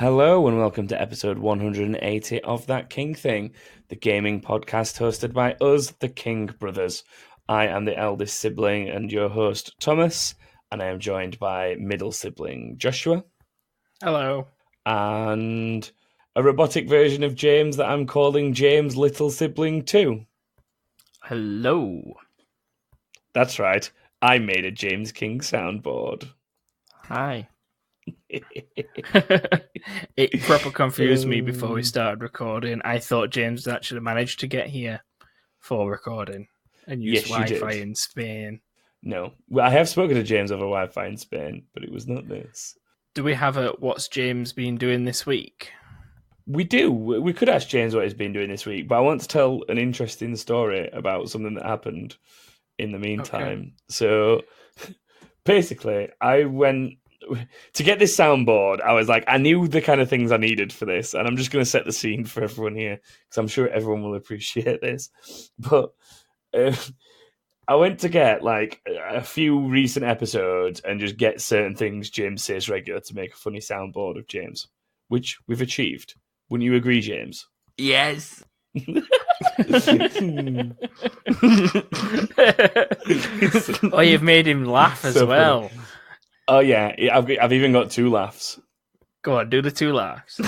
Hello and welcome to episode 180 of That King Thing, the gaming podcast hosted by us, the King Brothers. I am the eldest sibling and your host, Thomas, and I am joined by middle sibling, Joshua. Hello. And a robotic version of James that I'm calling James Little Sibling 2. Hello. That's right, I made a James King soundboard. Hi. It proper confused me before we started recording. I thought James actually managed to get here for recording and use Wi-Fi in Spain. No, well, I have spoken to James over Wi-Fi in Spain, but it was not this. Do we have a what's James been doing this week? We do. We could ask James what he's been doing this week, but I want to tell an interesting story about something that happened in the meantime. Okay. So basically, I went to get this soundboard. I was like, I knew the kind of things I needed for this, and I'm just going to set the scene for everyone here because I'm sure everyone will appreciate this. But I went to get like a few recent episodes and just get certain things James says regular to make a funny soundboard of James, which we've achieved. Wouldn't you agree, James? Yes. Oh, you've made him laugh as well. Funny. Oh yeah, I've even got 2 laughs. Go on, do the 2 laughs.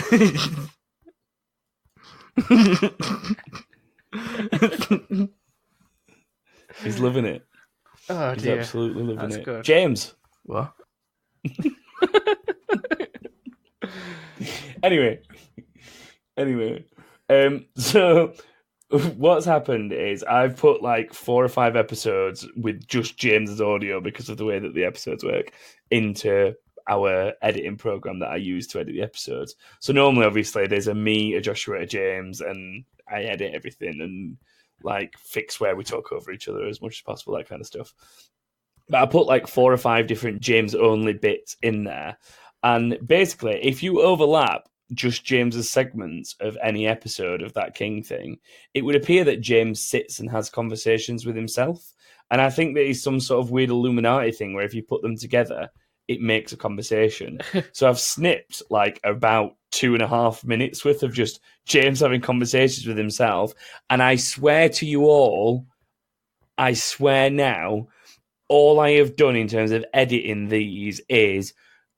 He's loving it. Oh He's dear. absolutely loving That's it. Good. James. What? Anyway, so what's happened is I've put like 4 or 5 episodes with just James's audio because of the way that the episodes work into our editing program that I use to edit the episodes. So normally, obviously, there's a me, a Joshua, a James, and I edit everything and like fix where we talk over each other as much as possible, that kind of stuff. But I put like 4 or 5 different James only bits in there. And basically, if you overlap just James's segments of any episode of That King Thing, it would appear that James sits and has conversations with himself. And I think that is some sort of weird Illuminati thing where if you put them together, it makes a conversation. So I've snipped like about 2.5 minutes worth of just James having conversations with himself. And I swear to you all, I swear now, all I have done in terms of editing these is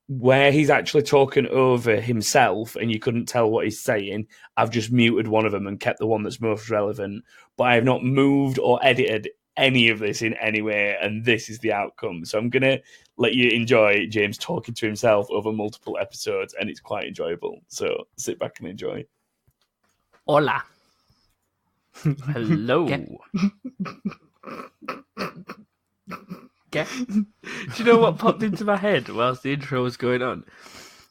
where he's actually talking over himself and you couldn't tell what he's saying, I've just muted one of them and kept the one that's most relevant. But I have not moved or edited any of this in any way, and this is the outcome. So I'm going to let you enjoy James talking to himself over multiple episodes, and it's quite enjoyable. So sit back and enjoy. Hola. Hello. Do you know what popped into my head whilst the intro was going on?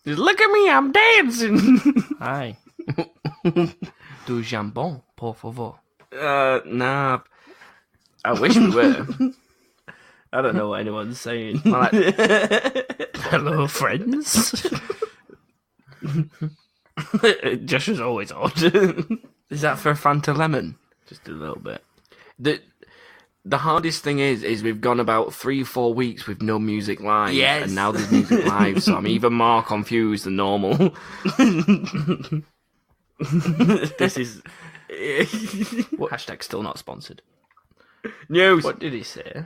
Just look at me, I'm dancing. Hi. Du jambon, por favor. Nah. I wish we were. I don't know what anyone's saying. Like, hello, friends. Josh is always odd. Is that for Fanta Lemon? Just a little bit. The hardest thing is we've gone about 3-4 weeks with no music live, yes. And now there's music live, so I'm even more confused than normal. This is... Hashtag still not sponsored. News! What did he say?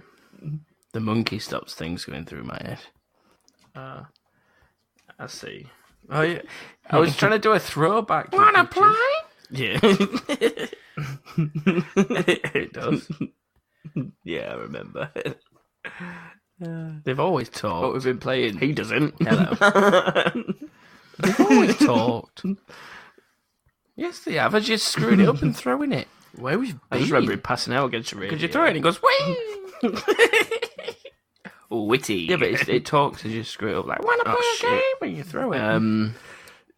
The monkey stops things going through my head. I see. Oh, yeah. I was trying to do a throwback. Wanna play? Yeah. It does. Yeah, I remember. They've always talked. What we've been playing. He doesn't. Hello. They've always talked. Yes, they have. I just screwed it up and throwing it. Where was I just remember him passing out against the radio. Because you throw it and it goes, whee! Oh, witty. Yeah, but it talks as you screw it up. Like, wanna play a game? And you throw it.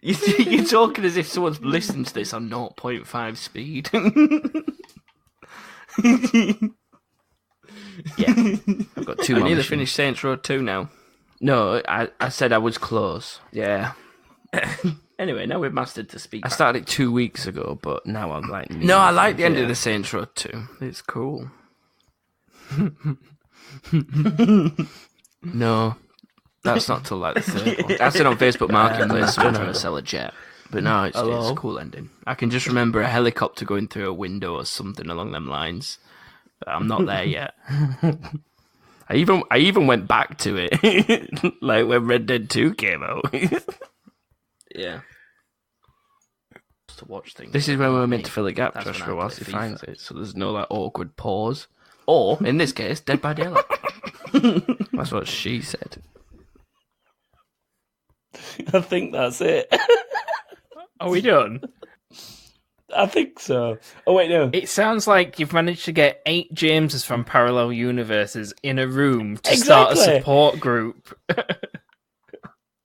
You're talking as if someone's listening to this on 0.5 speed. Yeah, I've got 2 more. I nearly finished Saints Row 2 now. No, I said I was close. Yeah. Anyway, now we've mastered to speak. I started it 2 weeks ago, but now I'm like... No, I like the end of the Saints Row 2. It's cool. No. That's not till like the third one. That's it on Facebook Marketplace. I'm trying to sell a jet. But no, it's a cool ending. I can just remember a helicopter going through a window or something along them lines. But I'm not there yet. I even went back to it, like when Red Dead 2 came out. Yeah. To watch things. This is when we were meant to fill a gap, Joshua, whilst he finds it. So there's no like awkward pause. Or, in this case, Dead by Daylight. That's what she said. I think that's it. Are we done? I think so. Oh, wait, no. It sounds like you've managed to get 8 Jameses from parallel universes in a room to start a support group.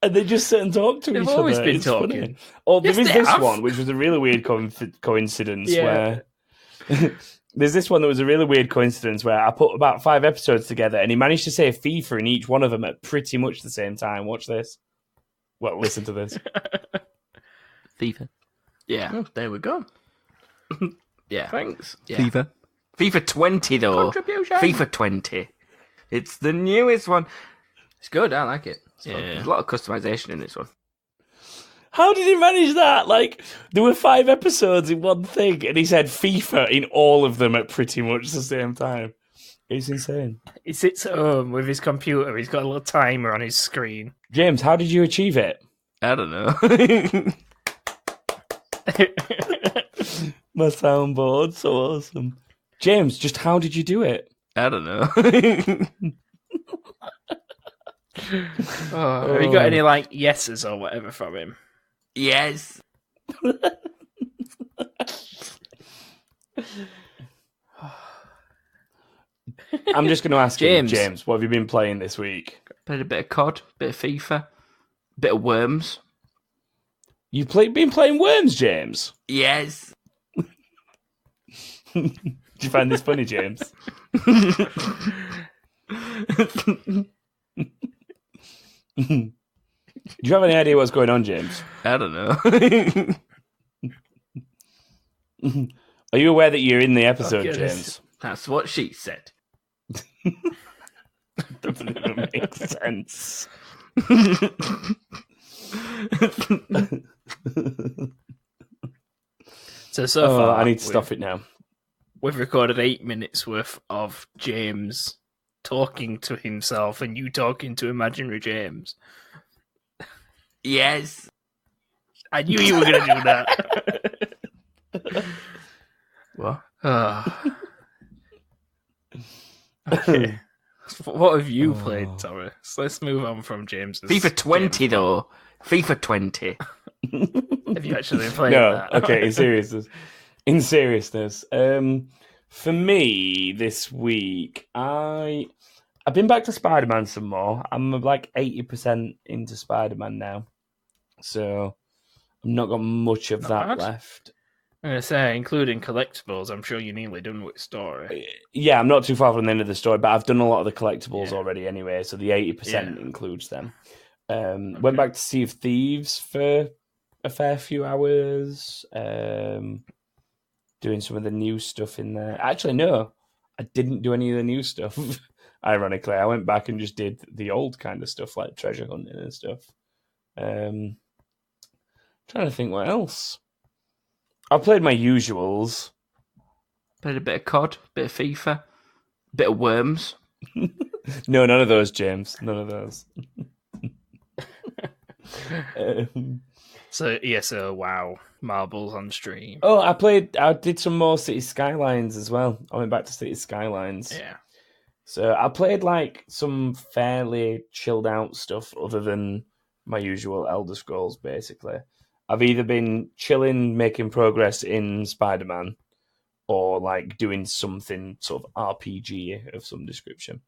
And they just sit and talk to each other. They've always been it's talking. Funny. Oh, there is this one, which was a really weird coincidence where... There's this one that was a really weird coincidence where I put about 5 episodes together and he managed to say FIFA in each one of them at pretty much the same time. Watch this. Well, listen to this. FIFA. Yeah. Oh, there we go. Yeah. Thanks. Yeah. FIFA 20, though. Contribution. FIFA 20. It's the newest one. It's good. I like it. Yeah. There's a lot of customization in this one. How did he manage that? Like, there were 5 episodes in one thing, and he said FIFA in all of them at pretty much the same time. It's insane. He sits at home with his computer. He's got a little timer on his screen. James, how did you achieve it? I don't know. My soundboard, so awesome. James, just how did you do it? I don't know. Have you got any, like, yeses or whatever from him? Yes. I'm just going to ask you, James, what have you been playing this week? Played a bit of COD, bit of FIFA, bit of Worms. You've been playing Worms, James? Yes. Did you find this funny, James? Do you have any idea what's going on, James? I don't know. Are you aware that you're in the episode, James? That's what she said. Doesn't even make sense. So far, I need to stop it now. We've recorded 8 minutes worth of James talking to himself and you talking to imaginary James. Yes. I knew you were going to do that. What? Okay. What have you played, Thomas? Let's move on from James's. FIFA 20, though. FIFA 20. Have you actually been playing that? Okay, in seriousness. For me, this week, I've been back to SpiderMan some more. I'm like 80% into SpiderMan now. So I've not got much of that left. I'm going to say, including collectibles, I'm sure you're nearly done with story. Yeah, I'm not too far from the end of the story, but I've done a lot of the collectibles already anyway, so the 80% includes them. Went back to Sea of Thieves for a fair few hours, doing some of the new stuff in there. Actually, no, I didn't do any of the new stuff, ironically. I went back and just did the old kind of stuff, like treasure hunting and stuff. Trying to think what else. I played my usuals. Played a bit of COD, bit of FIFA, bit of Worms. No, none of those, James. None of those. So wow, marbles on stream. Oh, I did some more City Skylines as well. I went back to City Skylines. Yeah. So I played like some fairly chilled out stuff other than my usual Elder Scrolls, basically. I've either been chilling, making progress in Spider-Man, or like doing something sort of RPG of some description.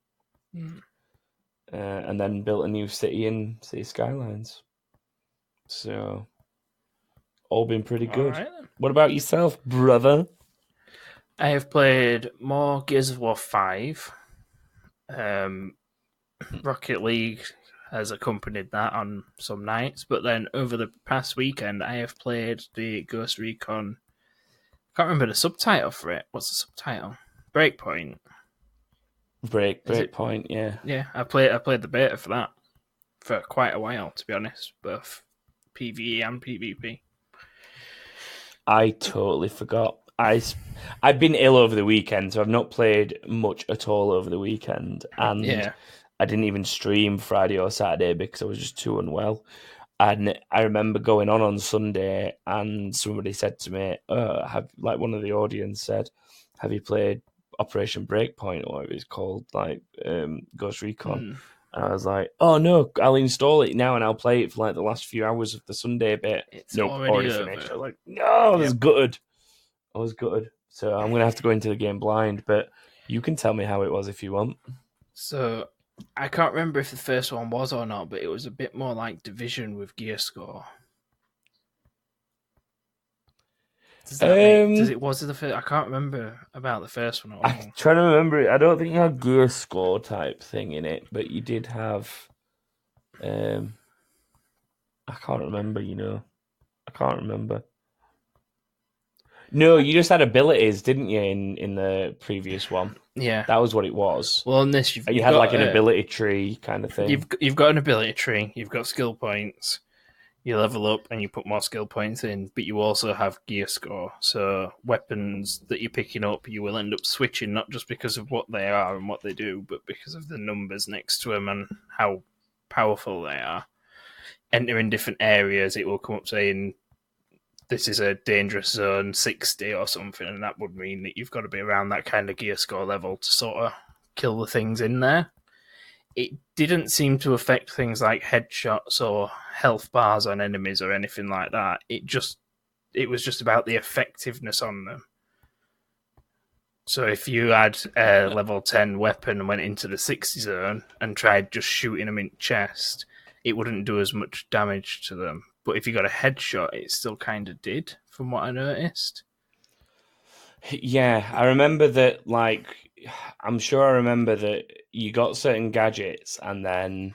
And then built a new city in City Skylines. So, all been pretty good. Right, what about yourself, brother? I have played more Gears of War 5. Rocket League has accompanied that on some nights, but then over the past weekend, I have played the Ghost Recon. I can't remember the subtitle for it. What's the subtitle? Breakpoint. Breakpoint, yeah. Yeah, I played the beta for that. for quite a while, to be honest, both PvE and PvP. I totally forgot. I've been ill over the weekend, so I've not played much at all over the weekend, and I didn't even stream Friday or Saturday because I was just too unwell. And I remember going on Sunday, and somebody said to me, one of the audience said, "Have you played Operation Breakpoint, or whatever it's called, like Ghost Recon?" And I was like, "Oh no, I'll install it now and I'll play it for like the last few hours of the Sunday bit." It's already finished. I was like, "No, I was gutted. I was gutted." So I'm gonna have to go into the game blind, but you can tell me how it was if you want. So I can't remember if the first one was or not, but it was a bit more like Division with gear score. Was it the first? I can't remember about the first one. I'm trying to remember it. I don't think you had gear score type thing in it, but you did have. I can't remember. I can't remember. No, you just had abilities, didn't you? In the previous one, yeah, that was what it was. Well, in this, you had like an ability tree kind of thing. You've got an ability tree. You've got skill points. You level up and you put more skill points in, but you also have gear score. So weapons that you're picking up, you will end up switching, not just because of what they are and what they do, but because of the numbers next to them and how powerful they are. Entering different areas, it will come up saying, this is a dangerous zone 60 or something, and that would mean that you've got to be around that kind of gear score level to sort of kill the things in there. It didn't seem to affect things like headshots or health bars on enemies or anything like that. It was just about the effectiveness on them. So if you had a level 10 weapon and went into the 60 zone and tried just shooting them in the chest, it wouldn't do as much damage to them. But if you got a headshot, it still kind of did, from what I noticed. Yeah, I remember that, I'm sure I remember that you got certain gadgets and then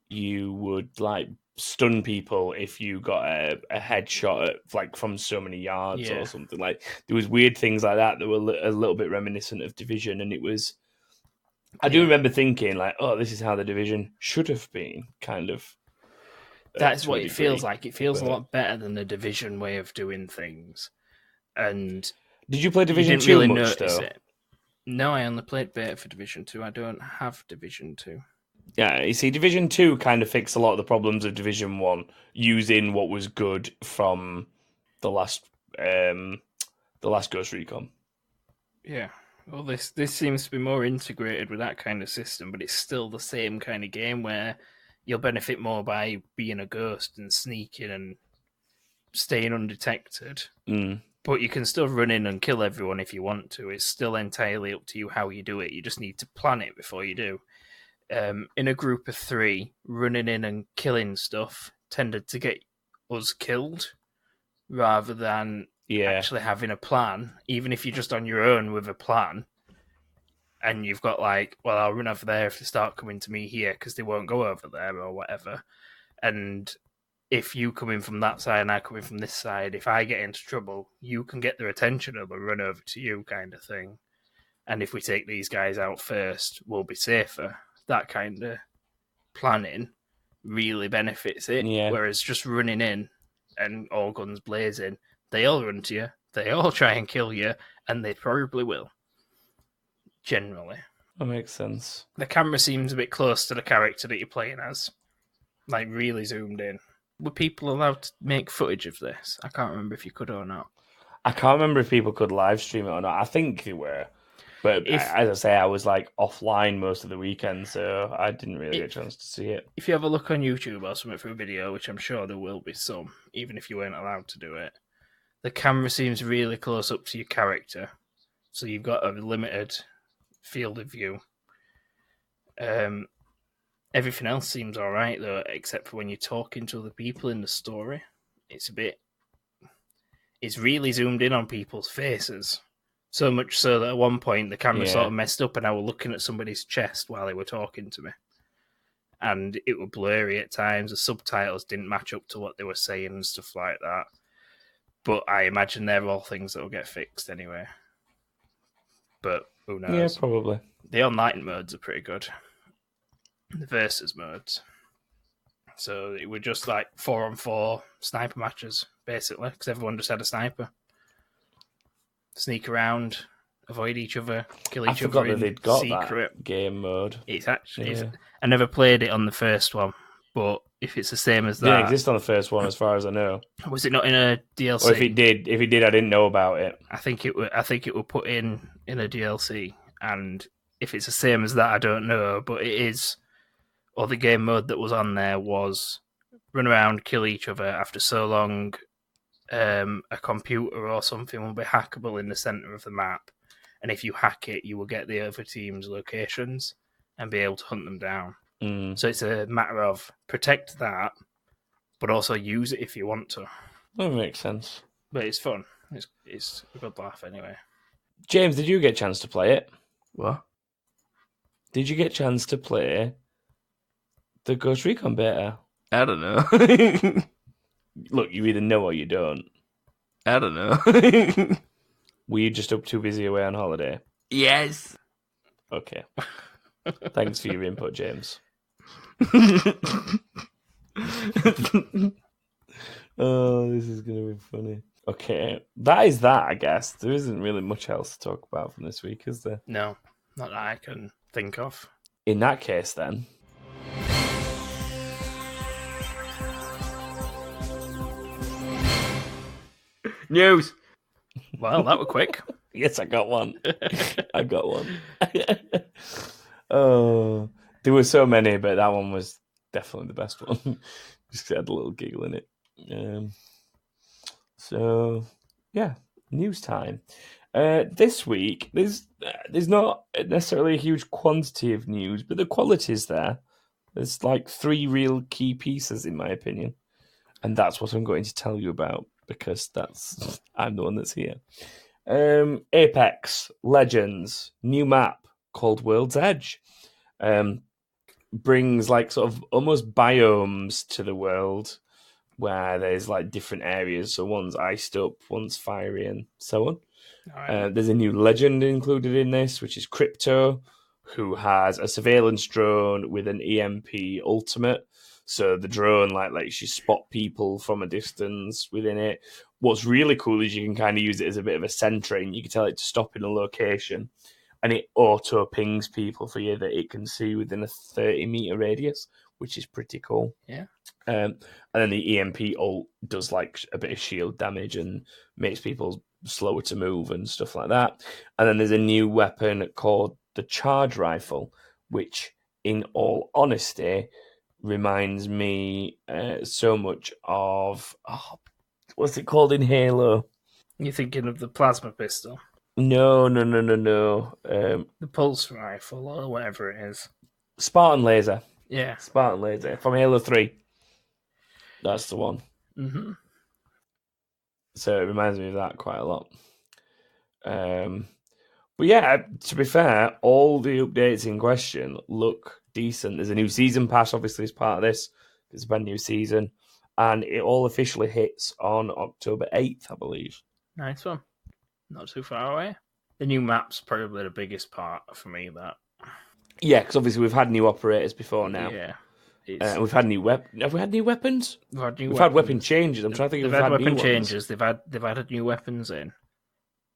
you would, stun people if you got a headshot from so many yards or something. There was weird things like that were a little bit reminiscent of Division, and it was... I do remember thinking, this is how the Division should have been, kind of. That's what it feels like. It feels a lot better than the Division way of doing things. And did you play Division 2 really much, though? It. No, I only played beta for Division 2. I don't have Division 2. Yeah, you see, Division 2 kind of fixed a lot of the problems of Division 1, using what was good from the last Ghost Recon. Yeah. Well, this seems to be more integrated with that kind of system, but it's still the same kind of game where you'll benefit more by being a ghost and sneaking and staying undetected. But you can still run in and kill everyone if you want to. It's still entirely up to you how you do it. You just need to plan it before you do. In a group of 3, running in and killing stuff tended to get us killed rather than actually having a plan. Even if you're just on your own with a plan and you've got I'll run over there if they start coming to me here because they won't go over there or whatever. And if you come in from that side and I come in from this side, if I get into trouble, you can get their attention and they'll run over to you, kind of thing. And if we take these guys out first, we'll be safer. That kind of planning really benefits it. Yeah. Whereas just running in and all guns blazing, they all run to you, they all try and kill you, and they probably will. Generally. That makes sense. The camera seems a bit close to the character that you're playing as. Really zoomed in. Were people allowed to make footage of this? I can't remember if you could or not. I can't remember if people could live stream it or not. I think they were. But as I say, I was offline most of the weekend, so I didn't really get a chance to see it. If you have a look on YouTube or something for a video, which I'm sure there will be some, even if you weren't allowed to do it, the camera seems really close up to your character. So you've got a limited field of view. Everything else seems alright, though, except for when you're talking to other people in the story. It's really zoomed in on people's faces. So much so that at one point the camera sort of messed up and I was looking at somebody's chest while they were talking to me. And it was blurry at times. The subtitles didn't match up to what they were saying and stuff like that. But I imagine they're all things that will get fixed anyway. But who knows? Yeah, probably. The online modes are pretty good. The versus modes. So it were just like 4-on-4 sniper matches, basically, because everyone just had a sniper. Sneak around, avoid each other, kill each other. I forgot that they'd got secret. that game mode. It's actually. I never played it on the first one, but if it's the same as that, it didn't exist on the first one, as far as I know. Was it not in a DLC? Or if it did, I didn't know about it. I think it were put in a DLC, and if it's the same as that, I don't know. But it is. Or the game mode that was on there was run around, kill each other. After so long, a computer or something will be hackable in the center of the map, and if you hack it, you will get the other team's locations and be able to hunt them down. So it's a matter of protect that, but also use it if you want to. That makes sense. But it's fun. It's a good laugh anyway. James, did you get a chance to play it? What? Did you get a chance to play the Ghost Recon beta? I don't know. Look, you either know or you don't. I don't know. Were you just up too busy away on holiday? Yes. Okay. Thanks for your input, James. Oh, this is going to be funny. Okay, that is that, I guess. There isn't really much else to talk about from this week, is there? No, not that I can think of. In that case, then. News. Well, that was quick. Yes, I got one. I got one. Oh, there were so many, but that one was definitely the best one. Just had a little giggle in it. So, yeah, news time. This week, there's not necessarily a huge quantity of news, but the quality is there. There's like 3 real key pieces, in my opinion. And that's what I'm going to tell you about, because I'm the one that's here. Apex Legends, new map called World's Edge. Brings like sort of almost biomes to the world where there's like different areas. So one's iced up, one's fiery, and so on. Right. There's a new legend included in this, which is Crypto, who has a surveillance drone with an EMP ultimate. So the drone lets you spot people from a distance within it. What's really cool is you can kind of use it as a bit of a sentry, and you can tell it to stop in a location, and it auto pings people for you that it can see within a 30-meter radius, which is pretty cool. Yeah. And then the EMP ult does like a bit of shield damage and makes people slower to move and stuff like that. And then there's a new weapon called the Charge Rifle, which, in all honesty, reminds me so much of what's it called in Halo? You're thinking of the plasma pistol? No. The pulse rifle or whatever it is. Spartan Laser. Yeah. Spartan Laser from Halo 3. That's the one. Mm-hmm. So it reminds me of that quite a lot. But yeah, to be fair, all the updates in question look decent. There's a new season pass, obviously, as part of this. It's a brand new season. And it all officially hits on October 8th, I believe. Nice one. Not too far away. The new map's probably the biggest part for me, that. Yeah, because obviously we've had new operators before now. Yeah. We've had new Have we had new weapons? We've had weapon changes. I'm trying to think if they've had weapon new changes. They've added new weapons in,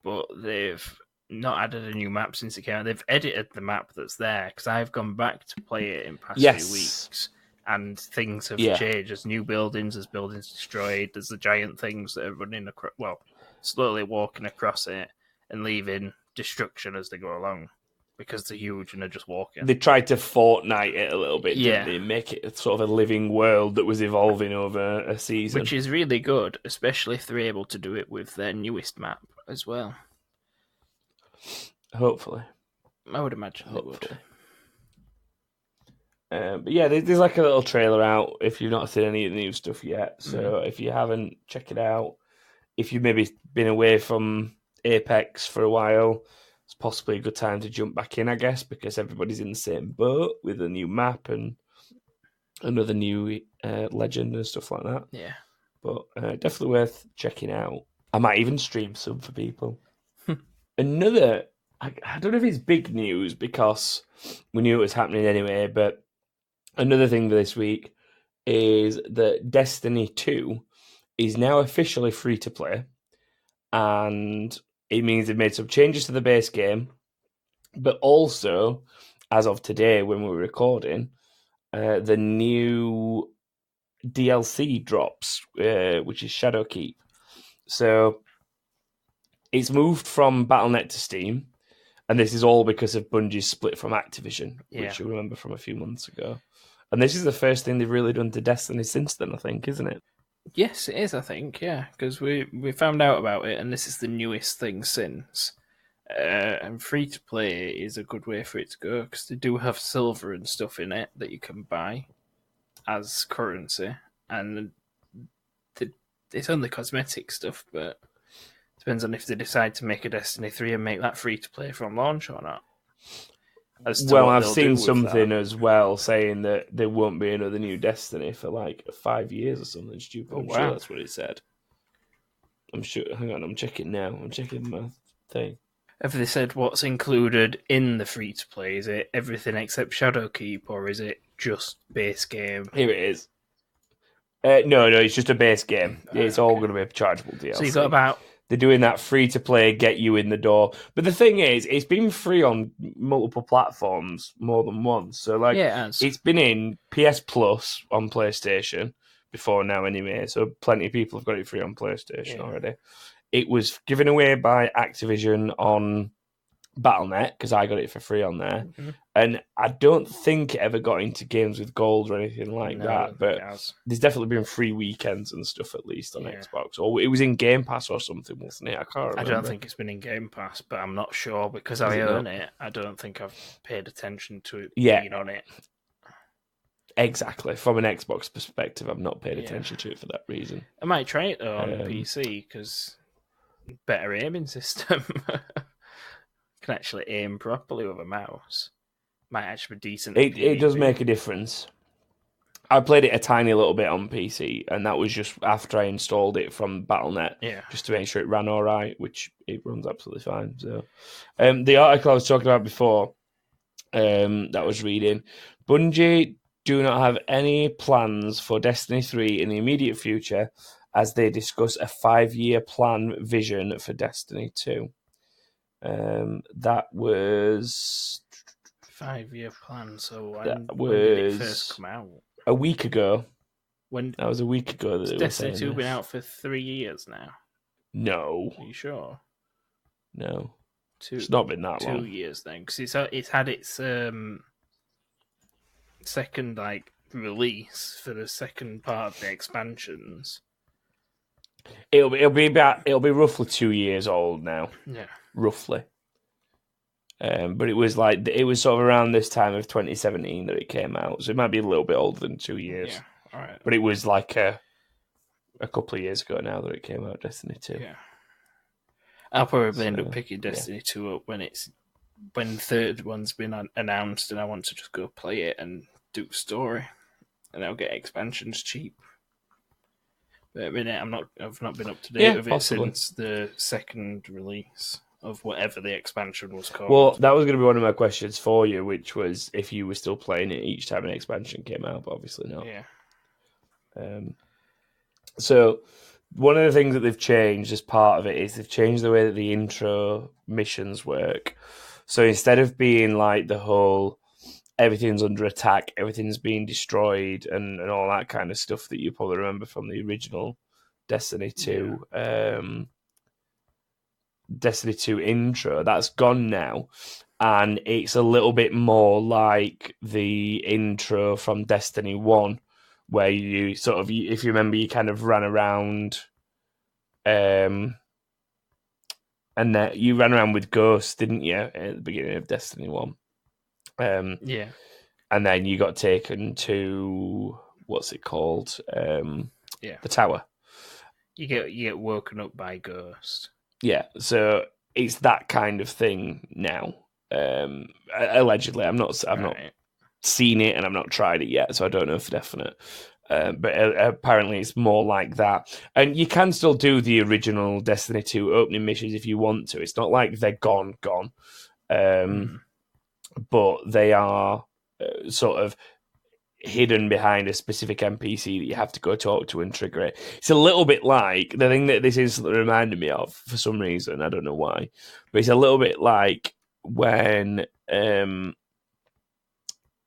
but they've not added a new map since it came out. They've edited the map that's there, because I've gone back to play it in past few weeks, and things have changed. There's new buildings. There's buildings destroyed. There's the giant things that are running across. Well, slowly walking across it and leaving destruction as they go along, because they're huge and they're just walking. They tried to Fortnite it a little bit, didn't they? Make it sort of a living world that was evolving over a season. Which is really good, especially if they're able to do it with their newest map as well. Hopefully. I would imagine they would. But yeah, there's like a little trailer out if you've not seen any of the new stuff yet. So if you haven't, check it out. If you've maybe been away from Apex for a while, it's possibly a good time to jump back in, I guess, because everybody's in the same boat with a new map and another new legend and stuff like that. Yeah. But definitely worth checking out. I might even stream some for people. Another, I don't know if it's big news because we knew it was happening anyway, but another thing for this week, is that Destiny 2 is now officially free to play, and it means they've made some changes to the base game, but also, as of today when we're recording, the new DLC drops, which is Shadowkeep. So it's moved from Battle.net to Steam, and this is all because of Bungie's split from Activision, which you remember from a few months ago. And this is the first thing they've really done to Destiny since then, I think, isn't it? Yes, it is, I think, yeah, because we found out about it, and this is the newest thing since. And free-to-play is a good way for it to go, because they do have silver and stuff in it that you can buy as currency, and it's only cosmetic stuff, but it depends on if they decide to make a Destiny 3 and make that free-to-play from launch or not. Well, I've seen something as well saying that there won't be another new Destiny for like 5 years or something stupid. I'm sure that's what it said. I'm sure. Hang on, I'm checking now. I'm checking my thing. Have they said what's included in the free-to-play? Is it everything except Shadowkeep, or is it just base game? Here it is. No, it's just a base game. It's all going to be a chargeable DLC. So you've got about... They're doing that free-to-play, get you in the door. But the thing is, it's been free on multiple platforms more than once. So, like, it's been in PS Plus on PlayStation before now anyway. So plenty of people have got it free on PlayStation already. It was given away by Activision on Battle.net, because I got it for free on there. Mm-hmm. And I don't think it ever got into games with gold or anything like that. But there's definitely been free weekends and stuff, at least, on Xbox. Or it was in Game Pass or something, wasn't it? I can't remember. I don't think it's been in Game Pass, but I'm not sure, because I own it. I don't think I've paid attention to it being on it. Exactly. From an Xbox perspective, I've not paid attention to it for that reason. I might try it, though, on PC, because better aiming system. Can actually aim properly with a mouse. Might actually be decent. It does make a difference. I played it a tiny little bit on PC, and that was just after I installed it from Battle.net, just to make sure it ran all right, which it runs absolutely fine. So, the article I was talking about before, that I was reading, Bungie do not have any plans for Destiny 3 in the immediate future, as they discuss a 5-year plan vision for Destiny 2. That was 5-year plan. So when did it first come out? A week ago. That was a week ago. That Destiny 2 been out for 3 years now? No. Are you sure? No. It's not been that long. 2 years then, because it's had its second release for the second part of the expansions. It'll be roughly 2 years old now. Yeah. Roughly. But it was sort of around this time of 2017 that it came out, so it might be a little bit older than 2 years. Yeah, all right. But it was like a couple of years ago now that it came out, Destiny 2. Yeah. I'll probably end up picking Destiny 2 up when the third one's been announced, and I want to just go play it and do story, and I'll get expansions cheap. But at the minute, I've not been up to date with it since the second release of whatever the expansion was called. Well, that was going to be one of my questions for you, which was if you were still playing it each time an expansion came out, but obviously not. Yeah. So one of the things that they've changed as part of it is they've changed the way that the intro missions work. So instead of being like the whole everything's under attack, everything's being destroyed, and all that kind of stuff that you probably remember from the original Destiny 2. Destiny 2 intro, that's gone now, and it's a little bit more like the intro from Destiny 1, where you sort of, if you remember, you kind of ran around, and that you ran around with Ghost, didn't you, at the beginning of Destiny 1? Yeah. And then you got taken to, what's it called? The tower. You get woken up by Ghost. Yeah, so it's that kind of thing now. Allegedly, I've not seen it and I've not tried it yet, so I don't know for definite. But apparently, it's more like that. And you can still do the original Destiny 2 opening missions if you want to. It's not like they're gone. But they are sort of hidden behind a specific NPC that you have to go talk to and trigger it. It's a little bit like the thing that this instantly reminded me of for some reason. I don't know why, but it's a little bit like when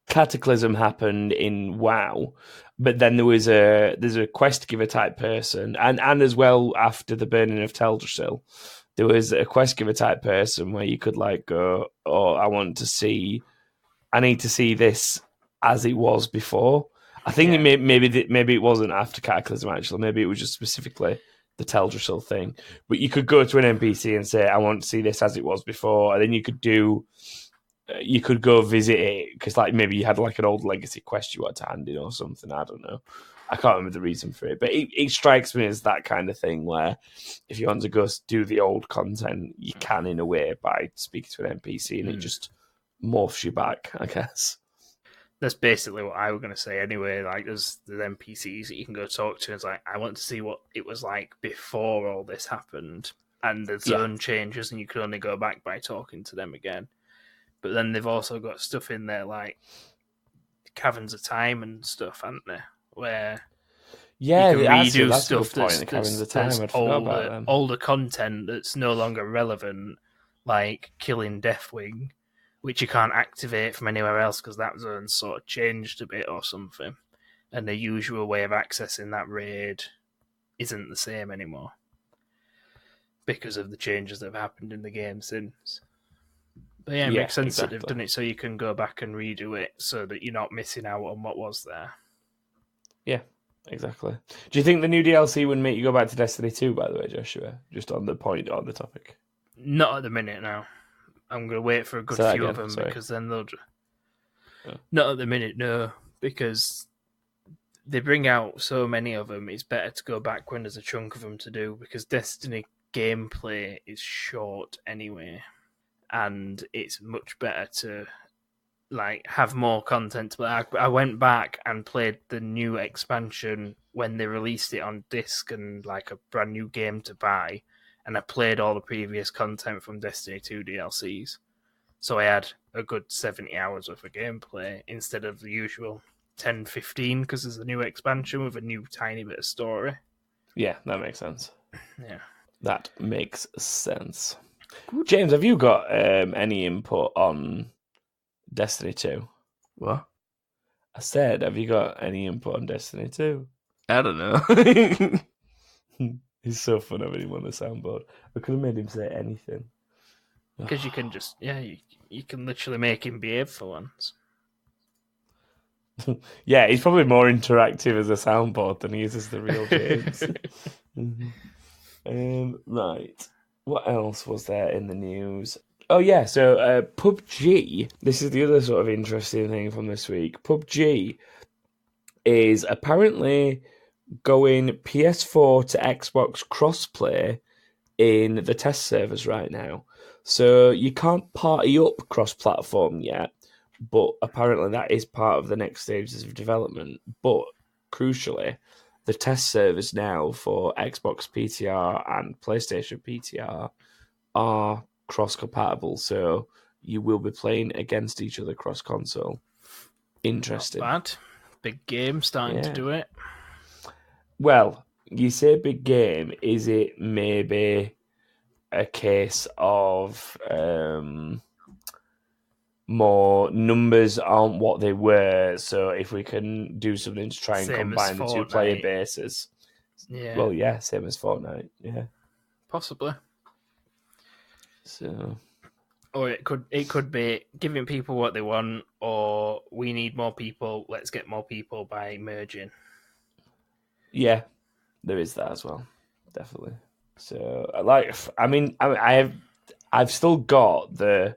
Cataclysm happened in WoW, but then there's a quest giver type person, and as well after the burning of Teldrassil, there was a quest giver type person where you could like go, oh, I need to see this as it was before. I think maybe it wasn't after Cataclysm actually. Maybe it was just specifically the Teldrassil thing. But you could go to an NPC and say, I want to see this as it was before, and then you could go visit it because like maybe you had like an old legacy quest you had to hand in or something. I don't know. I can't remember the reason for it, but it strikes me as that kind of thing where if you want to go do the old content, you can in a way by speaking to an NPC and it just morphs you back, I guess. That's basically what I was going to say anyway. Like, there's NPCs that you can go talk to, and it's like, I want to see what it was like before all this happened, and the zone changes, and you can only go back by talking to them again. But then they've also got stuff in there like Caverns of Time and stuff, haven't they? Where you can redo stuff that's older content that's no longer relevant, like killing Deathwing, which you can't activate from anywhere else because that zone's sort of changed a bit or something. And the usual way of accessing that raid isn't the same anymore because of the changes that have happened in the game since. But yeah, it makes sense that they've done it so you can go back and redo it so that you're not missing out on what was there. Yeah, exactly. Do you think the new DLC would make you go back to Destiny 2, by the way, Joshua? Just on the topic. Not at the minute, now. I'm going to wait for a good few of them because then they'll... Not at the minute, no. Because they bring out so many of them, it's better to go back when there's a chunk of them to do because Destiny gameplay is short anyway. And it's much better to like have more content. But I went back and played the new expansion when they released it on disc and like a brand new game to buy. And I played all the previous content from Destiny 2 DLCs. So I had a good 70 hours worth of gameplay instead of the usual 10, 15 because there's a new expansion with a new tiny bit of story. Yeah, that makes sense. Yeah. That makes sense. Good. James, have you got any input on Destiny 2? What? I said, have you got any input on Destiny 2? I don't know. He's so fun having him on the soundboard. I could have made him say anything. Because you can just, you can literally make him behave for once. Yeah, he's probably more interactive as a soundboard than he is as the real James. Right. What else was there in the news? Oh, yeah, so PUBG, this is the other sort of interesting thing from this week. PUBG is apparently going PS4 to Xbox crossplay in the test servers right now. So you can't party up cross-platform yet, but apparently that is part of the next stages of development. But crucially, the test servers now for Xbox PTR and PlayStation PTR are cross-compatible, so you will be playing against each other cross-console. Interesting. Not bad. Big game starting to do it. Well, you say big game. Is it maybe a case of more numbers aren't what they were, so if we can do something to try and combine the two player bases. Yeah. Well, yeah, same as Fortnite, yeah. Possibly. So, or it could be giving people what they want, or we need more people, let's get more people by merging. Yeah, there is that as well, definitely. So, I've still got the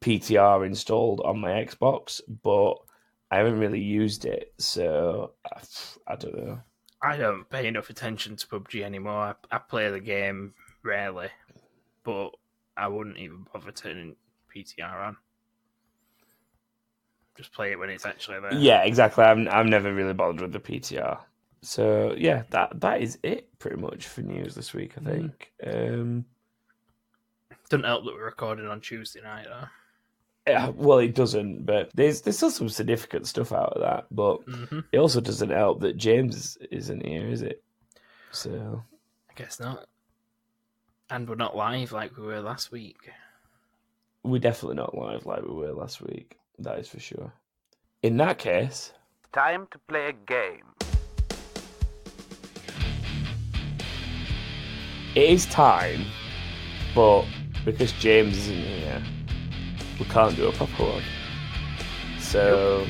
PTR installed on my Xbox, but I haven't really used it, so I don't know. I don't pay enough attention to PUBG anymore. I play the game rarely, but I wouldn't even bother turning PTR on. Just play it when it's actually there. Yeah, exactly. I've never really bothered with the PTR. So yeah, that is it pretty much for news this week, I think. Doesn't help that we're recording on Tuesday night, though. Well, it doesn't, but there's still some significant stuff out of that. But it also doesn't help that James isn't here, is it? So I guess not. And we're not live like we were last week. We're definitely not live like we were last week. That is for sure. In that case, time to play a game. It is time, but because James isn't here, we can't do a proper one. So,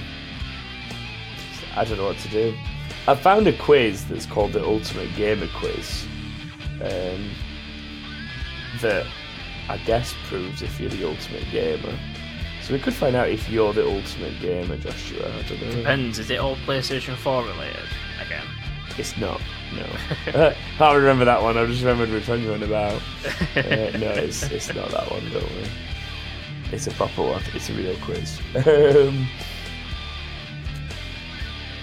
I don't know what to do. I found a quiz that's called the Ultimate Gamer Quiz. That I guess proves if you're the ultimate gamer. So we could find out if you're the ultimate gamer, Joshua. I don't know. Depends. Is it all PlayStation 4 related again? It's not. No. I can't remember that one. I just remembered which one you were on about. No, it's not that one. Don't worry. It's a proper one. It's a real quiz.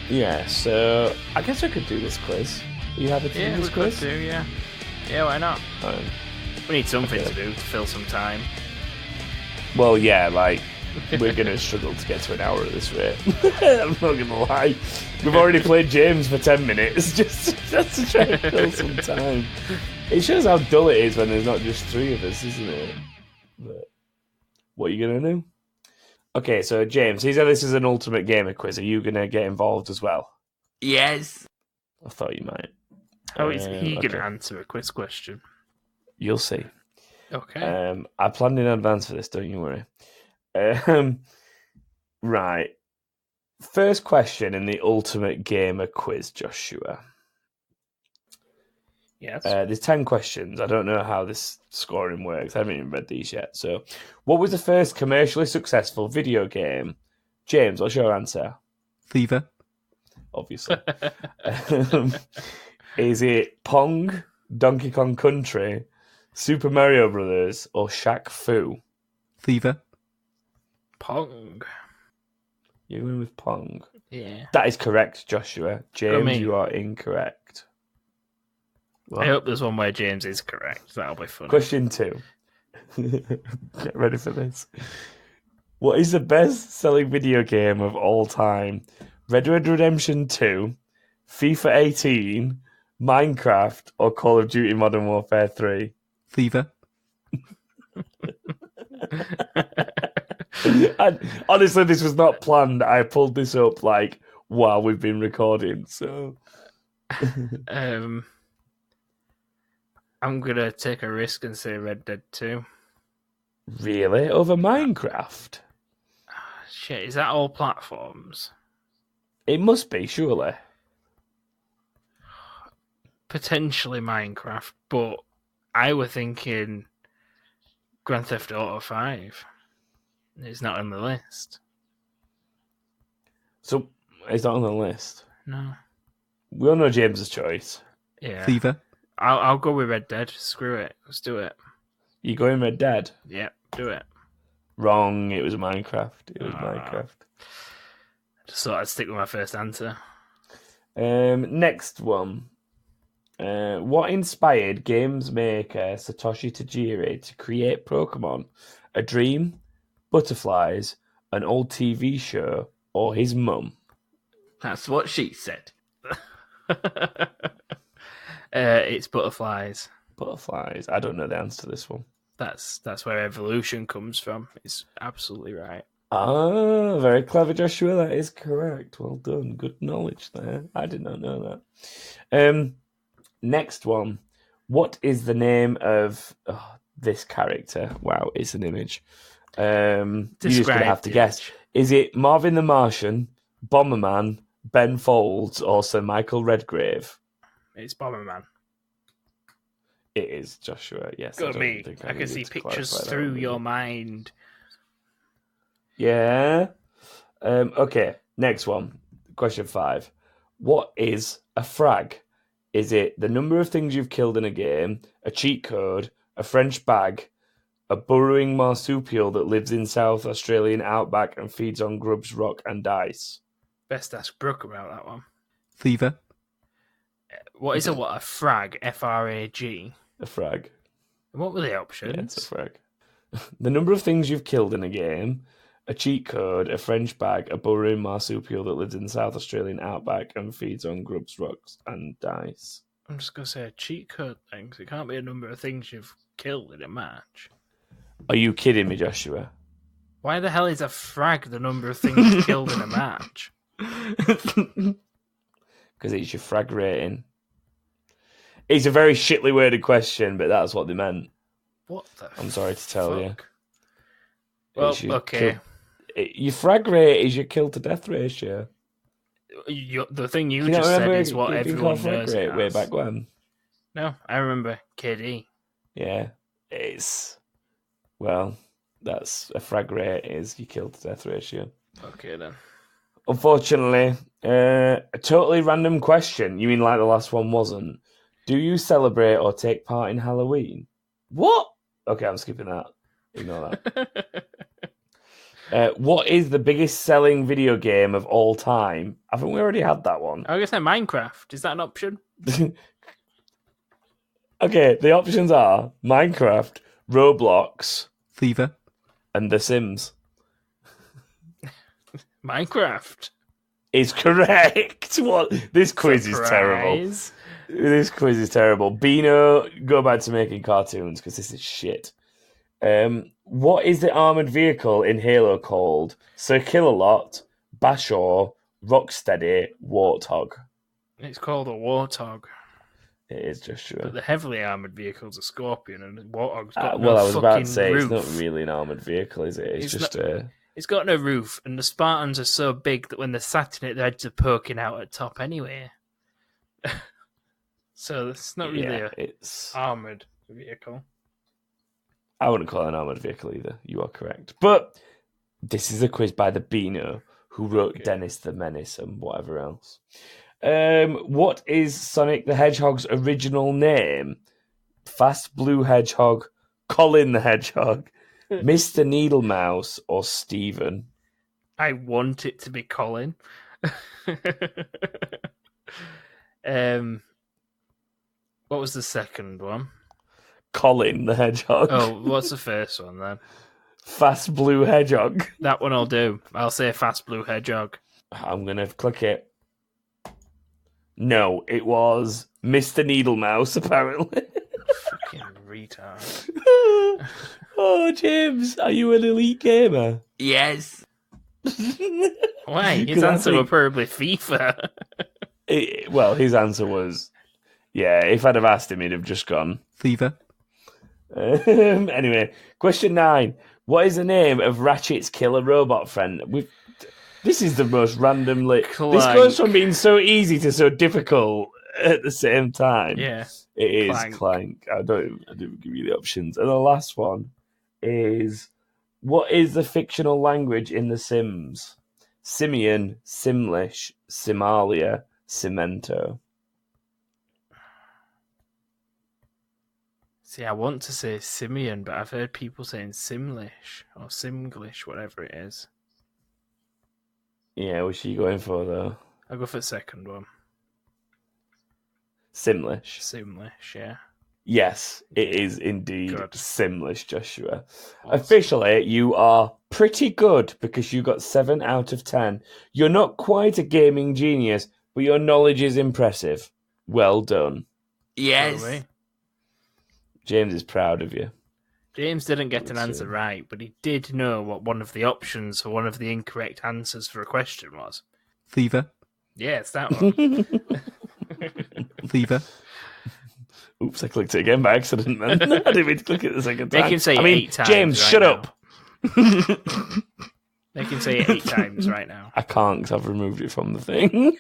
Yeah. So I guess we could do this quiz. Are you happy to do this quiz? Could do, yeah. Yeah, why not? We need something to do to fill some time. Well, yeah, like, we're going to struggle to get to an hour at this rate. I'm not going to lie. We've already played James for 10 minutes just to try and fill some time. It shows how dull it is when there's not just three of us, isn't it? But what are you going to do? Okay, so James, he said this is an Ultimate Gamer quiz. Are you going to get involved as well? Yes. I thought you might. How is he going to answer a quiz question? You'll see. Okay. I planned in advance for this, don't you worry. Right. First question in the Ultimate Gamer quiz, Joshua. Yes. There's 10 questions. I don't know how this scoring works. I haven't even read these yet. So, what was the first commercially successful video game? James, what's your answer? FIFA. Obviously. Is it Pong, Donkey Kong Country, Super Mario Brothers, or Shaq Fu? FIFA. Pong. You're going with Pong. Yeah. That is correct, Joshua. James, you are incorrect. What? I hope there's one where James is correct. That'll be fun. Question 2. Get ready for this. What is the best-selling video game of all time? Red Dead Redemption 2, FIFA 18, Minecraft, or Call of Duty Modern Warfare 3? FIFA. And honestly, this was not planned. I pulled this up while we've been recording. So, I'm gonna take a risk and say Red Dead 2. Really, over Minecraft? Shit, is that all platforms? It must be, surely. Potentially Minecraft, but I were thinking Grand Theft Auto 5. It's not on the list. So, it's not on the list? No. We all know James's choice. Yeah. FIFA. I'll go with Red Dead. Screw it. Let's do it. You going Red Dead? Yeah, do it. Wrong. It was Minecraft. Minecraft. Just thought I'd stick with my first answer. Next one. What inspired games maker Satoshi Tajiri to create Pokemon? A dream, butterflies, an old TV show, or his mum? That's what she said. It's butterflies. Butterflies. I don't know the answer to this one. That's where evolution comes from. It's absolutely right. Ah, very clever, Joshua. That is correct. Well done. Good knowledge there. I did not know that. Next one. What is the name of this character? Wow, it's an image. You're just going to have to guess. Is it Marvin the Martian, Bomberman, Ben Folds, or Sir Michael Redgrave? It's Bomberman. It is, Joshua. Yes. Got me. I can see pictures through your mind. Yeah. Okay, next one. Question 5. What is a frag? Is it the number of things you've killed in a game, a cheat code, a French bag, a burrowing marsupial that lives in South Australian outback and feeds on grubs, rock, and dice? Best ask Brooke about that one. FIFA. What is a frag? F-R-A-G? A frag. And what were the options? Yeah, it's a frag. The number of things you've killed in a game, a cheat code, a French bag, a burrowing marsupial that lives in the South Australian outback and feeds on grubs, rocks, and dice. I'm just going to say a cheat code thing, 'cause it can't be a number of things you've killed in a match. Are you kidding me, Joshua? Why the hell is a frag the number of things you've killed in a match? Because it's your frag rating. It's a very shitly worded question, but that's what they meant. What the I'm sorry to tell you. Well, okay. Your frag rate is your kill to death ratio. The thing you just said is what everyone knows. Rate way back when. No, I remember KD. Yeah, that's a frag rate is your kill to death ratio. Okay then. Unfortunately, a totally random question. You mean like the last one wasn't? Do you celebrate or take part in Halloween? What? Okay, I'm skipping that. Ignore that. What is the biggest selling video game of all time? Haven't we already had that one? I was going to say Minecraft. Is that an option? Okay, the options are Minecraft, Roblox, FIFA, and The Sims. Minecraft is correct. What? This quiz is terrible. This quiz is terrible. Beano, go back to making cartoons because this is shit. What is the armoured vehicle in Halo called? Sir Kill-A-Lot, Bashaw, Rocksteady, Warthog. It's called a Warthog. It is, Joshua. But the heavily armoured vehicle's a Scorpion, and the Warthog's got well, no I was about to fucking say, roof. it's not really an armoured vehicle, is it? It's just a... It's got no roof, and the Spartans are so big that when they're sat in it, their heads are poking out at top anyway. So it's not really it's armoured vehicle. I wouldn't call it an armoured vehicle either. You are correct. But this is a quiz by the Beano, who wrote Dennis the Menace and whatever else. What is Sonic the Hedgehog's original name? Fast Blue Hedgehog, Colin the Hedgehog, Mr. Needle Mouse, or Steven? I want it to be Colin. What was the second one? Colin the Hedgehog. Oh, what's the first one then? Fast Blue Hedgehog. That one I'll do. I'll say Fast Blue Hedgehog. I'm going to click it. No, it was Mr. Needle Mouse, apparently. Fucking retard. Oh, James, are you an elite gamer? Yes. Why? His answer was probably FIFA. Well, his answer was, yeah, if I'd have asked him, he'd have just gone. FIFA. Anyway, question 9. What is the name of Ratchet's killer robot friend? This is the most random... This goes from being so easy to so difficult at the same time. Yeah. It is Clank. I didn't give you the options. And the last one is, what is the fictional language in The Sims? Simian, Simlish, Simalia, Cimento. See, I want to say Simian, but I've heard people saying Simlish or Simglish, whatever it is. Yeah, which are you going for, though? I'll go for the second one. Simlish. Simlish, yeah. Yes, it is indeed Simlish, Joshua. Awesome. Officially, you are pretty good because you got 7 out of 10. You're not quite a gaming genius, but your knowledge is impressive. Well done. Yes. James is proud of you. James didn't get an answer right, but he did know what one of the options for one of the incorrect answers for a question was. FIFA. Yeah, it's that one. FIFA. Oops, I clicked it again by accident, man. I didn't mean to click it the second time. They can say 8 times. James, right shut now. up. They can say it 8 times right now. I can't because I've removed it from the thing.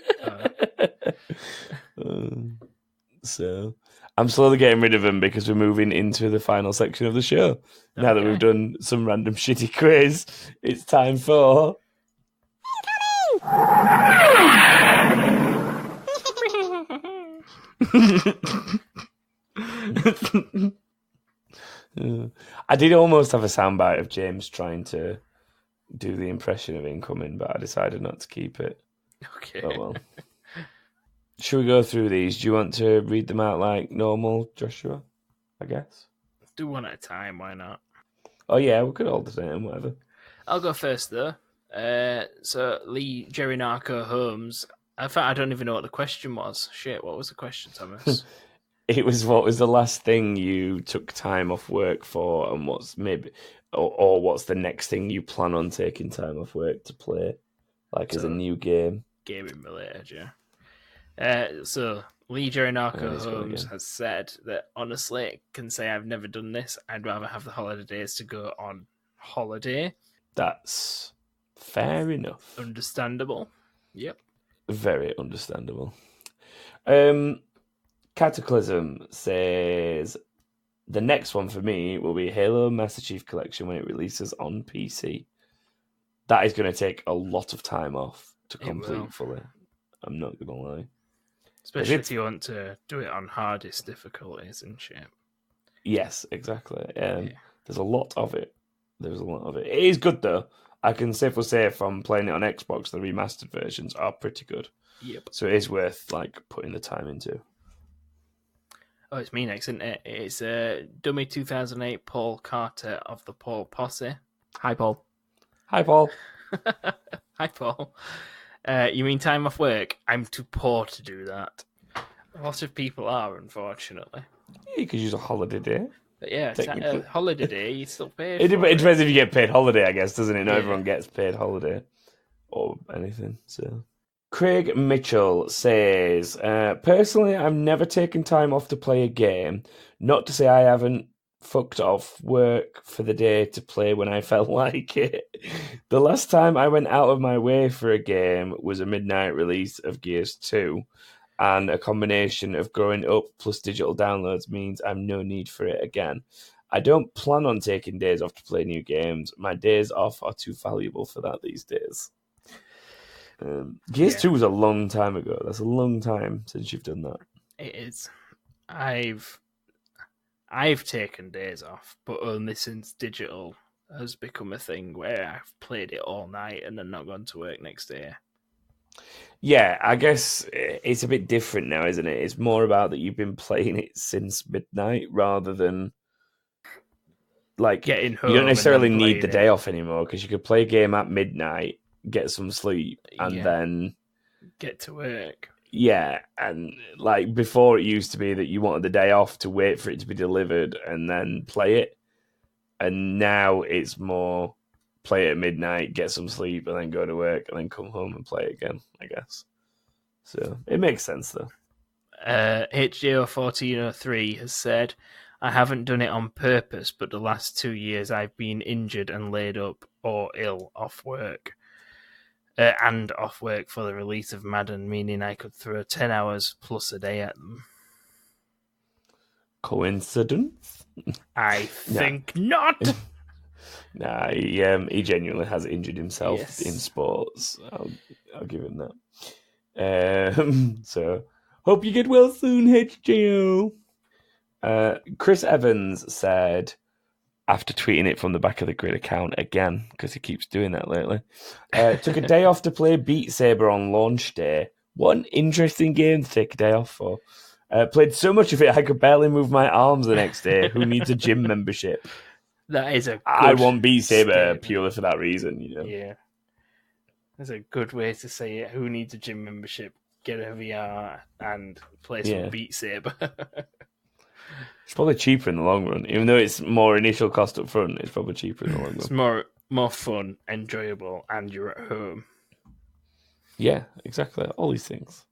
So I'm slowly getting rid of them because we're moving into the final section of the show. Now that we've done some random shitty quiz, it's time for... I did almost have a soundbite of James trying to do the impression of incoming, but I decided not to keep it. Okay. Oh well. Should we go through these? Do you want to read them out like normal, Joshua? I guess. Do one at a time, why not? Oh yeah, we could alternate them, whatever. I'll go first, though. So, Lee Jerinarco Holmes. In fact, I don't even know what the question was. Shit, what was the question, Thomas? It was, what was the last thing you took time off work for, and what's maybe, or what's the next thing you plan on taking time off work to play, like as a new game? Gaming related, yeah. So, Lee Jerinarco Holmes has said that, honestly, can say I've never done this. I'd rather have the holiday days to go on holiday. That's fair enough. Understandable. Yep. Very understandable. Cataclysm says the next one for me will be Halo Master Chief Collection when it releases on PC. That is going to take a lot of time off to complete fully. I'm not going to lie. Especially if you want to do it on hardest difficulties and shit. Yes, exactly. There's a lot of it. It is good, though. I can safely say from playing it on Xbox, the remastered versions are pretty good. Yep. So it is worth putting the time into. Oh, it's me next, isn't it? It's Dummy 2008 Paul Carter of the Paul Posse. Hi, Paul. Hi, Paul. Hi, Paul. You mean time off work? I'm too poor to do that. A lot of people are, unfortunately. Yeah, you could use a holiday day. But yeah, holiday day, you still pay it depends if you get paid holiday, I guess, doesn't it? Not everyone gets paid holiday or anything. So, Craig Mitchell says, personally, I've never taken time off to play a game. Not to say I haven't fucked off work for the day to play when I felt like it. The last time I went out of my way for a game was a midnight release of Gears 2. And a combination of growing up plus digital downloads means I'm no need for it again. I don't plan on taking days off to play new games. My days off are too valuable for that these days. Gears 2 was a long time ago. That's a long time since you've done that. It is. I've taken days off, but only since digital has become a thing where I've played it all night and then not gone to work next day. Yeah, I guess it's a bit different now, isn't it? It's more about that you've been playing it since midnight rather than getting home. You don't necessarily need the day off anymore because you could play a game at midnight, get some sleep, and then get to work. Yeah, and before it used to be that you wanted the day off to wait for it to be delivered and then play it. And now it's more play it at midnight, get some sleep, and then go to work, and then come home and play it again, I guess. So it makes sense, though. HJO1403 has said, I haven't done it on purpose, but the last 2 years I've been injured and laid up or ill off work. And off work for the release of Madden, meaning I could throw 10 hours plus a day at them. Coincidence? I think not. Nah, he genuinely has injured himself in sports. I'll give him that. So, hope you get well soon, HJO. Chris Evans said, after tweeting it from the back of the grid account again, because he keeps doing that lately, took a day off to play Beat Saber on launch day. What an interesting game to take a day off for. Played so much of it I could barely move my arms the next day. Who needs a gym membership? That is I want Beat Saber purely for that reason, Yeah. That's a good way to say it. Who needs a gym membership? Get a VR and play some Beat Saber. It's probably cheaper in the long run. Even though it's more initial cost up front, it's probably cheaper in the long run. It's more fun, enjoyable, and you're at home. Yeah, exactly. All these things.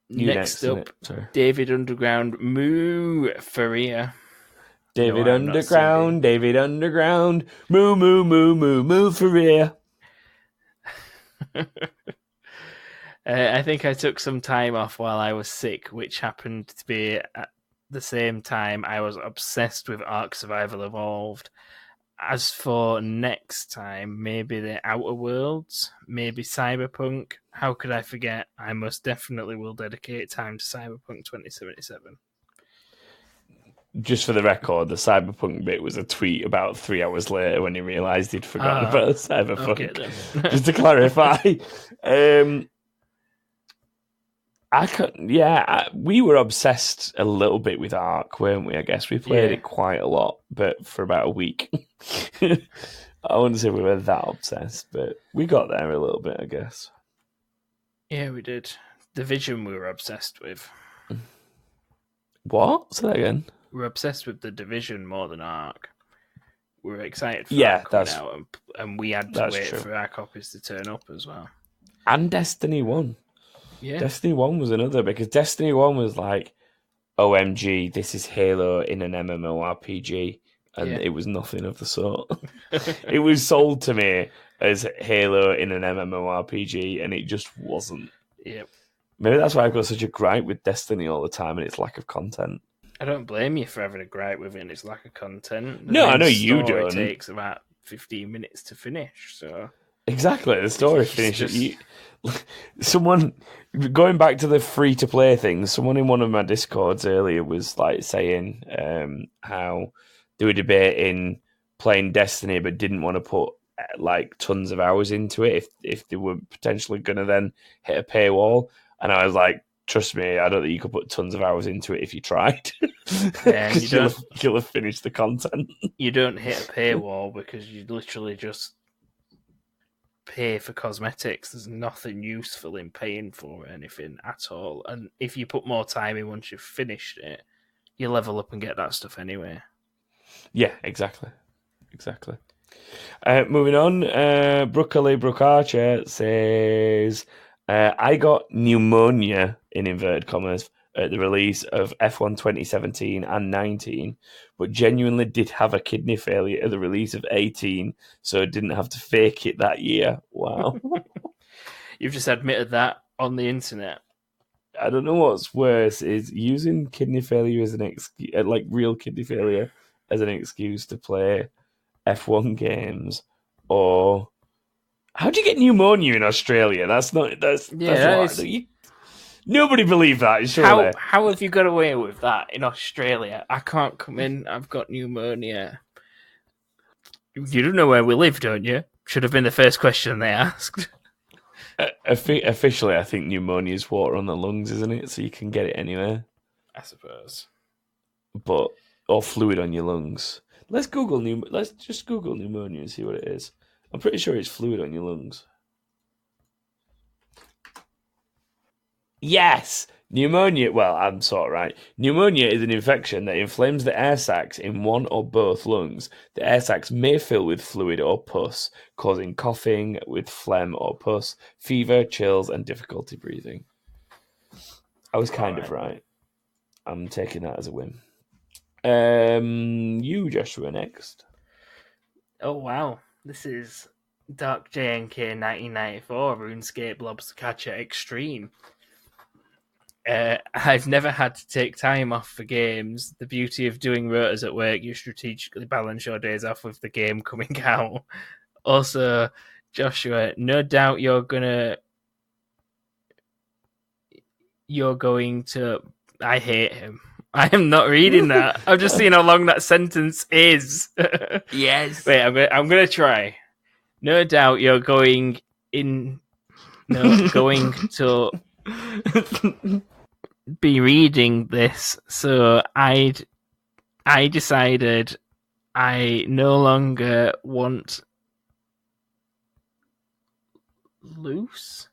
Next up, David Underground, Moo Faria. David Underground, moo, moo, moo, moo, moo Faria. I think I took some time off while I was sick, which happened to be at the same time I was obsessed with Ark Survival Evolved. As for next time, maybe the Outer Worlds, maybe Cyberpunk. How could I forget? I most definitely will dedicate time to Cyberpunk 2077. Just for the record, the Cyberpunk bit was a tweet about 3 hours later when he realised he'd forgotten about Cyberpunk. Okay, Just to clarify. we were obsessed a little bit with Ark, weren't we? I guess we played it quite a lot, but for about a week. I wouldn't say we were that obsessed, but we got there a little bit, I guess. Yeah, we did. Division we were obsessed with. What? Say that again. We were obsessed with the Division more than Ark. We were excited for Ark coming out, and we had to wait for our copies to turn up as well. And Destiny 1. Yeah. Destiny 1 was another, because Destiny 1 was like, OMG, this is Halo in an MMORPG. And it was nothing of the sort. It was sold to me as Halo in an MMORPG, and it just wasn't. Yep. Maybe that's why I've got such a gripe with Destiny all the time and its lack of content. I don't blame you for having a gripe with it and its lack of content. No, I know you don't. It takes about 15 minutes to finish, so... Exactly, the story finishes. Someone, going back to the free-to-play thing, someone in one of my Discords earlier was like saying how they were debating playing Destiny but didn't want to put like tons of hours into it if they were potentially going to then hit a paywall. And I was like, trust me, I don't think you could put tons of hours into it if you tried. Yeah, you'll have finished the content. You don't hit a paywall because you literally just pay for cosmetics. There's nothing useful in paying for anything at all. And if you put more time in once you've finished it, you level up and get that stuff anyway. Yeah, exactly. Moving on, Brooke Archer says, I got pneumonia, in inverted commas, at the release of F1 2017 and 19, but genuinely did have a kidney failure at the release of 18, so didn't have to fake it that year. Wow. You've just admitted that on the internet. I don't know what's worse, is using kidney failure as an excuse, like real kidney failure, as an excuse to play F1 games, or how do you get pneumonia in Australia? Nobody believed that, surely. How have you got away with that in Australia? I can't come in, I've got pneumonia. You don't know where we live, don't you? Should have been the first question they asked. Officially, I think pneumonia is water on the lungs, isn't it? So you can get it anywhere. I suppose. Or fluid on your lungs. Let's just Google pneumonia and see what it is. I'm pretty sure it's fluid on your lungs. Yes! Pneumonia, well, I'm sort of right. Pneumonia is an infection that inflames the air sacs in one or both lungs. The air sacs may fill with fluid or pus, causing coughing with phlegm or pus, fever, chills, and difficulty breathing. I was kind of right. I'm taking that as a win. You, Joshua, next. Oh, wow. This is Dark JNK 1994, RuneScape Lobster Catcher Extreme. I've never had to take time off for games. The beauty of doing rotas at work, you strategically balance your days off with the game coming out. Also, Joshua, no doubt you're going to... I hate him. I am not reading that. I've just seen how long that sentence is. Yes. Wait, I'm going to try. No doubt you're going to be reading this, so I decided I no longer want loose.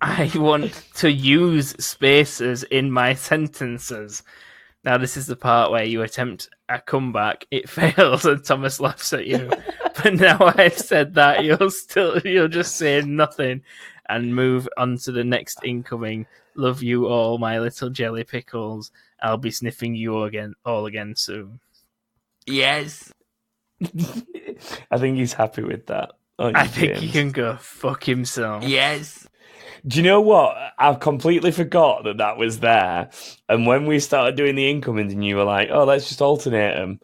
I want to use spaces in my sentences. Now, this is the part where you attempt a comeback. It fails, and Thomas laughs at you. But now I've said that, you'll just say nothing and move on to the next incoming. Love you all, my little jelly pickles. I'll be sniffing you all again soon. Yes. I think he's happy with that. I think he can go fuck himself. Yes. Do you know what? I've completely forgot that was there. And when we started doing the incomings and you were like, oh, let's just alternate them.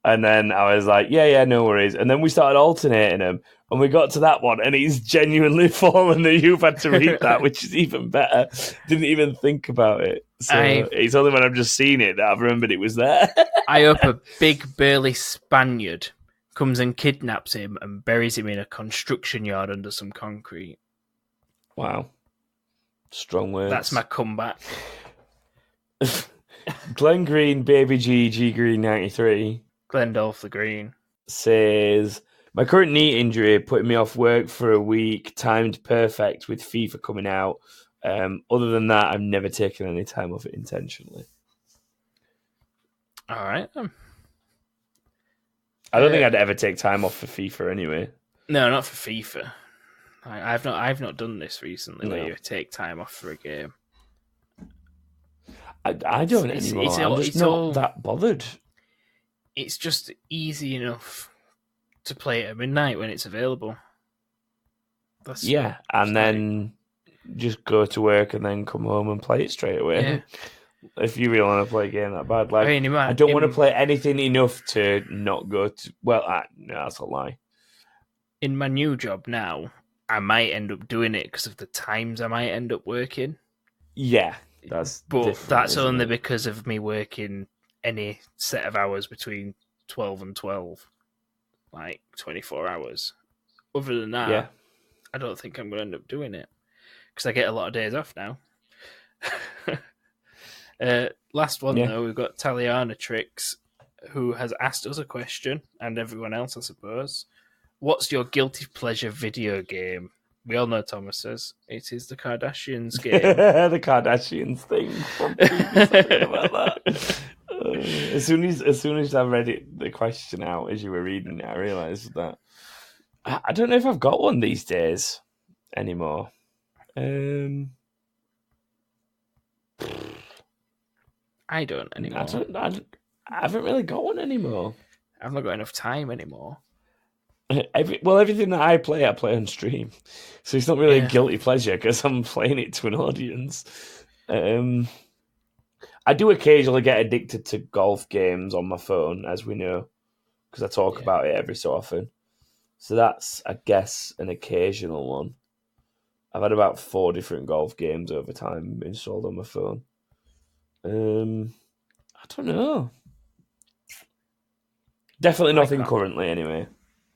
And then I was like, yeah, no worries. And then we started alternating them. And we got to that one and he's genuinely fallen that you've had to read that, which is even better. Didn't even think about it. So it's only when I've just seen it that I've remembered it was there. I hope a big burly Spaniard comes and kidnaps him and buries him in a construction yard under some concrete. Wow. Strong words. That's my comeback. Glenn Green, Baby G Green 93 Glendolph the Green says, my current knee injury putting me off work for a week, timed perfect with FIFA coming out. Other than that, I've never taken any time off it intentionally. All right. I don't think I'd ever take time off for FIFA anyway. No, not for FIFA. I've not done this recently No. where you take time off for a game. I don't anymore. I'm just not that bothered. It's just easy enough to play at midnight when it's available. And then just go to work and then come home and play it straight away. Yeah. If you really want to play a game that bad, like I don't want to play anything enough to not go to. Well, no, that's a lie. In my new job now, I might end up doing it because of the times I might end up working. Yeah, that's only because of me working any set of hours between 12 and 12, like 24 hours. Other than that, I don't think I'm going to end up doing it because I get a lot of days off now. Last one, though, we've got Taliana Tricks, who has asked us a question, and everyone else, I suppose. What's your guilty pleasure video game? We all know Thomas says it is the Kardashians game. The Kardashians thing. About that. As soon as I read the question out as you were reading it, I realised that I don't know if I've got one these days anymore. I don't anymore. I haven't really got one anymore. I've not got enough time anymore. Everything that I play on stream, so it's not really a guilty pleasure because I'm playing it to an audience. I do occasionally get addicted to golf games on my phone, as we know, because I talk about it every so often. So that's, I guess, an occasional one. I've had about 4 different golf games over time installed on my phone. I don't know. Definitely nothing currently, anyway.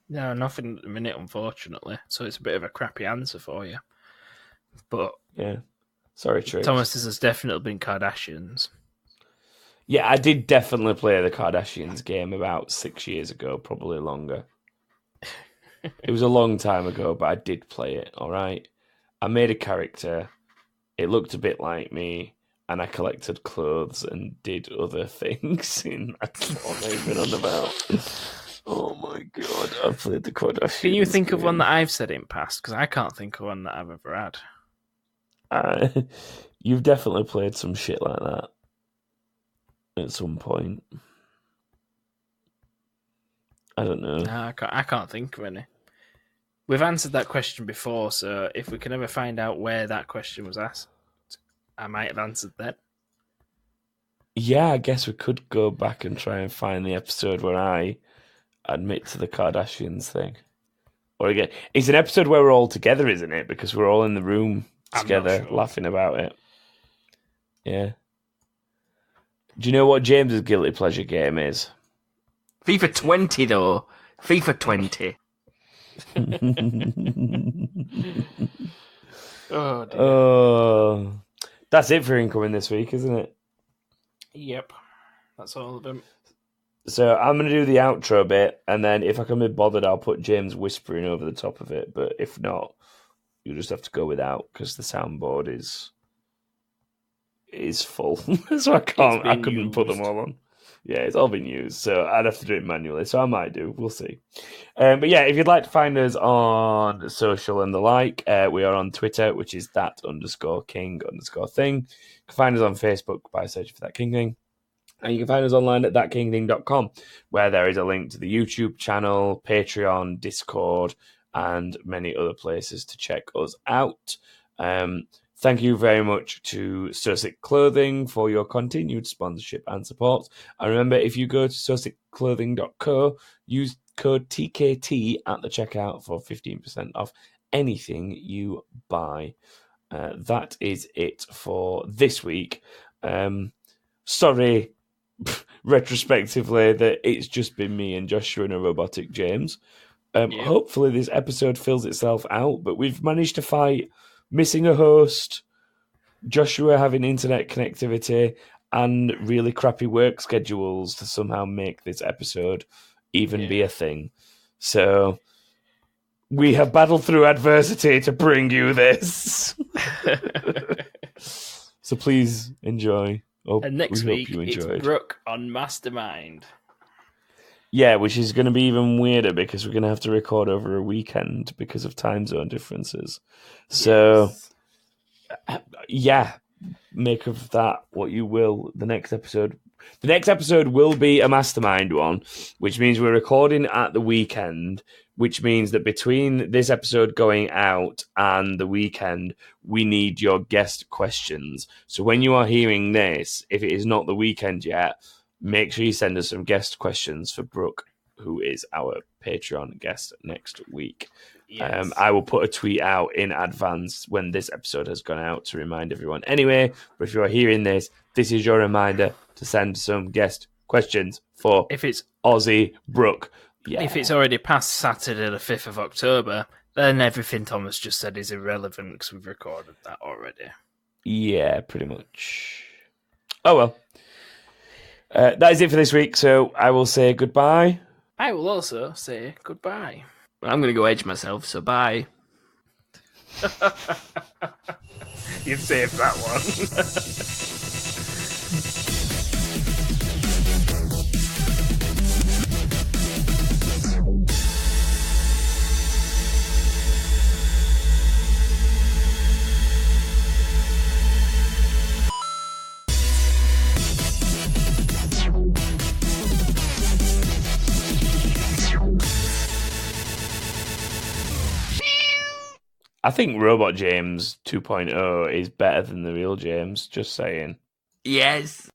No, nothing at the minute, unfortunately. So it's a bit of a crappy answer for you. But yeah, sorry, Trish. Thomas, this has definitely been Kardashians. Yeah, I did definitely play the Kardashians game about 6 years ago, probably longer. It was a long time ago, but I did play it. All right, I made a character. It looked a bit like me, and I collected clothes and did other things. That's what they've been on about. Oh my god, I've played the Kardashians. Can you think of one that I've said in past? Because I can't think of one that I've ever had. You've definitely played some shit like that at some point. I don't know. No, I can't think of any. We've answered that question before, so if we can ever find out where that question was asked, I might have answered that. Yeah, I guess we could go back and try and find the episode where I admit to the Kardashians thing. Or again, it's an episode where we're all together, isn't it? Because we're all in the room together laughing about it. Yeah. Do you know what James's guilty pleasure game is? FIFA 20, though. FIFA 20. Oh, dear. Oh, that's it for incoming this week, isn't it? Yep. That's all of them. So I'm going to do the outro bit, and then if I can be bothered, I'll put James whispering over the top of it. But if not, you'll just have to go without because the soundboard is full. So I couldn't put them all on. Yeah, it's all been used, so I'd have to do it manually. So I might do. We'll see. But yeah, if you'd like to find us on social and the like, we are on Twitter, which is that_king_thing. You can find us on Facebook by searching for That King Thing. And you can find us online at thatkingthing.com, where there is a link to the YouTube channel, Patreon, Discord, and many other places to check us out. Thank you very much to Sussex Clothing for your continued sponsorship and support. And remember, if you go to sussexclothing.co, use code TKT at the checkout for 15% off anything you buy. That is it for this week. Sorry, retrospectively, that it's just been me and Joshua and a robotic James. Hopefully this episode fills itself out, but we've managed to fight missing a host, Joshua having internet connectivity, and really crappy work schedules to somehow make this episode even be a thing. So we have battled through adversity to bring you this. So please enjoy. And next week, it's Brooke on Mastermind. Yeah, which is going to be even weirder because we're going to have to record over a weekend because of time zone differences. So, yeah, make of that what you will. The next episode will be a Mastermind one, which means we're recording at the weekend, which means that between this episode going out and the weekend, we need your guest questions. So when you are hearing this, if it is not the weekend yet, make sure you send us some guest questions for Brooke, who is our Patreon guest next week. Yes. I will put a tweet out in advance when this episode has gone out to remind everyone. Anyway, but if you're hearing this, this is your reminder to send some guest questions for Aussie Brooke. Yeah. If it's already past Saturday the 5th of October, then everything Thomas just said is irrelevant because we've recorded that already. Yeah, pretty much. Oh, well. That is it for this week, so I will say goodbye. I will also say goodbye. I'm going to go edge myself, so bye. You've saved that one. I think Robot James 2.0 is better than the real James, just saying. Yes.